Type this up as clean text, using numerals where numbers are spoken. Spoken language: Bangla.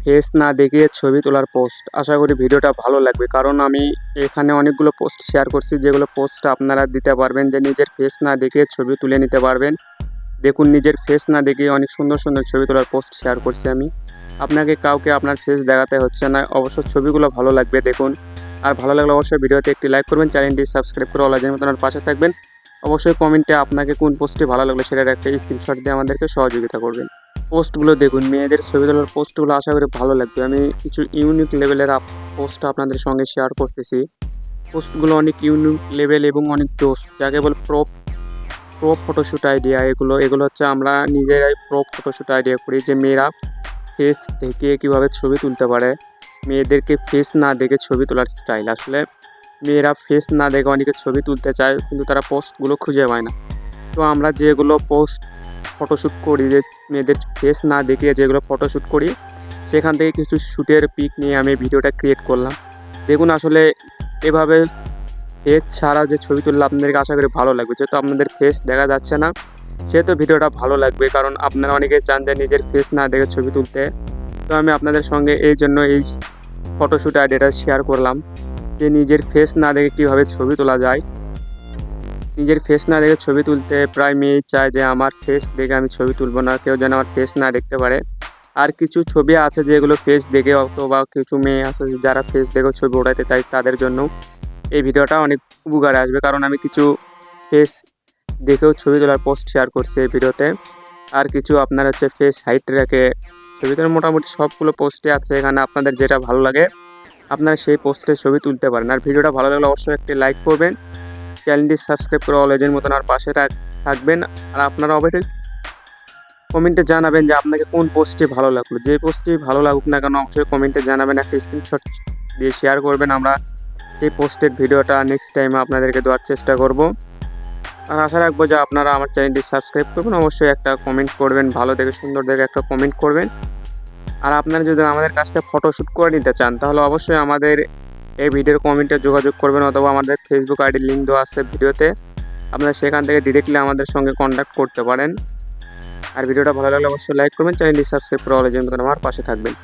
ফেস না দেখিয়ে ছবি তোলার পোস্ট। আশা করি ভিডিওটা ভালো লাগবে, কারণ আমি এখানে অনেকগুলো পোস্ট শেয়ার করছি, যেগুলো পোস্ট আপনারা দিতে পারবেন, যে নিজের ফেস না দেখে ছবি তুলে নিতে পারবেন। দেখুন, নিজের ফেস না দেখে অনেক সুন্দর সুন্দর ছবি তোলার পোস্ট শেয়ার করছি আমি। আপনাকে কাউকে আপনার ফেস দেখাতে হচ্ছে না, অবশ্য ছবিগুলো ভালো লাগবে দেখুন। আর ভালো লাগলে অবশ্যই ভিডিওতে একটি লাইক করবেন, চ্যানেলটি সাবস্ক্রাইব করে অলরেডি মতন আর পাশে থাকবেন। অবশ্যই কমেন্টে আপনাকে কোন পোস্টটি ভালো লাগলো সেটার একটা স্ক্রিনশট দিয়ে আমাদেরকে সহযোগিতা করবেন। পোস্টগুলো দেখুন, মেয়েদের ছবি তোলার পোস্টগুলো আশা করি ভালো লাগবে। আমি কিছু ইউনিক লেভেলের পোস্ট আপনাদের সঙ্গে শেয়ার করতেছি। পোস্টগুলো অনেক ইউনিক লেভেল এবং অনেক জোস, যাকে বলে প্রো প্রো ফটোশ্যুট আইডিয়া। এগুলো হচ্ছে আমরা নিজেরাই প্রো ফটোশ্যুট আইডিয়া করি, যে মেয়েরা ফেস ঢেকে কীভাবে ছবি তুলতে পারে। মেয়েদেরকে ফেস না দেখে ছবি তোলার স্টাইল। আসলে মেয়েরা ফেস না দেখে অনেকে ছবি তুলতে চায়, কিন্তু তারা পোস্টগুলো খুঁজে পায় না। তো আমরা যেগুলো পোস্ট ফটোশ্যুট করি, যে মেয়েদের ফেস না দেখিয়ে যেগুলো ফটোশ্যুট করি, সেখান থেকে কিছু শ্যুটের পিক নিয়ে আমি ভিডিওটা ক্রিয়েট করলাম। দেখুন, আসলে এভাবে ফেস ছাড়া যে ছবি তুললে আপনাদেরকে আশা করি ভালো লাগবে। যেহেতু আপনাদের ফেস দেখা যাচ্ছে না, সেহেতু ভিডিওটা ভালো লাগবে, কারণ আপনারা অনেকেই চান যে নিজের ফেস না দেখে ছবি তুলতে। তো আমি আপনাদের সঙ্গে এই জন্য এই ফটোশ্যুট আইডিয়াটা শেয়ার করলাম, যে নিজের ফেস না দেখে কীভাবে ছবি তোলা যায়। নিজের ফেস না দেখে ছবি তুলতে প্রায় মেয়েই চায় যে আমার ফেস দেখে আমি ছবি তুলবো না, কেউ যেন আমার ফেস না দেখতে পারে। আর কিছু ছবি আছে যেগুলো ফেস দেখে, অথবা কিছু মেয়ে আছে যারা ফেস দেখেও ছবি ওঠাতে, তাই তাদের জন্য এই ভিডিওটা অনেক উপকারে আসবে, কারণ আমি কিছু ফেস দেখেও ছবি তোলার পোস্ট শেয়ার করছি এই ভিডিওতে। আর কিছু আপনার হচ্ছে ফেস হাইট রেখে ছবি তোলার মোটামুটি সবগুলো পোস্টে আছে। এখানে আপনাদের যেটা ভালো লাগে আপনারা সেই পোস্টে ছবি তুলতে পারেন। আর ভিডিওটা ভালো লাগলে অবশ্যই একটি লাইক করবেন, চ্যানেলটি সাবস্ক্রাইব করে অলরেডির মতন আর পাশে থাকবেন। আর আপনারা অবশ্যই কমেন্টে জানাবেন যে আপনাকে কোন পোস্টটি ভালো লাগলো। যে পোস্টটি ভালো লাগুক না কেন, অবশ্যই কমেন্টে জানাবেন, একটা স্ক্রিনশট দিয়ে শেয়ার করবেন। আমরা এই পোস্টের ভিডিওটা নেক্সট টাইমে আপনাদেরকে দেওয়ার চেষ্টা করব। আর আশা রাখবো যে আপনারা আমার চ্যানেলটি সাবস্ক্রাইব করবেন, অবশ্যই একটা কমেন্ট করবেন, ভালো দেখে সুন্দর দেখে একটা কমেন্ট করবেন। আর আপনারা যদি আমাদের কাছ থেকে ফটোশ্যুট করে নিতে চান, তাহলে অবশ্যই আমাদের এই ভিডিওর কমেন্টে যোগাযোগ করবেন, অথবা আমাদের ফেসবুক আইডির লিঙ্ক দেওয়া আছে ভিডিওতে, আপনারা সেখান থেকে ডিরেক্টলি আমাদের সঙ্গে কন্ট্যাক্ট করতে পারেন। আর ভিডিওটা ভালো লাগলে অবশ্যই লাইক করবেন, চ্যানেলটি সাবস্ক্রাইব করে অলরেডি আমার পাশে থাকবেন।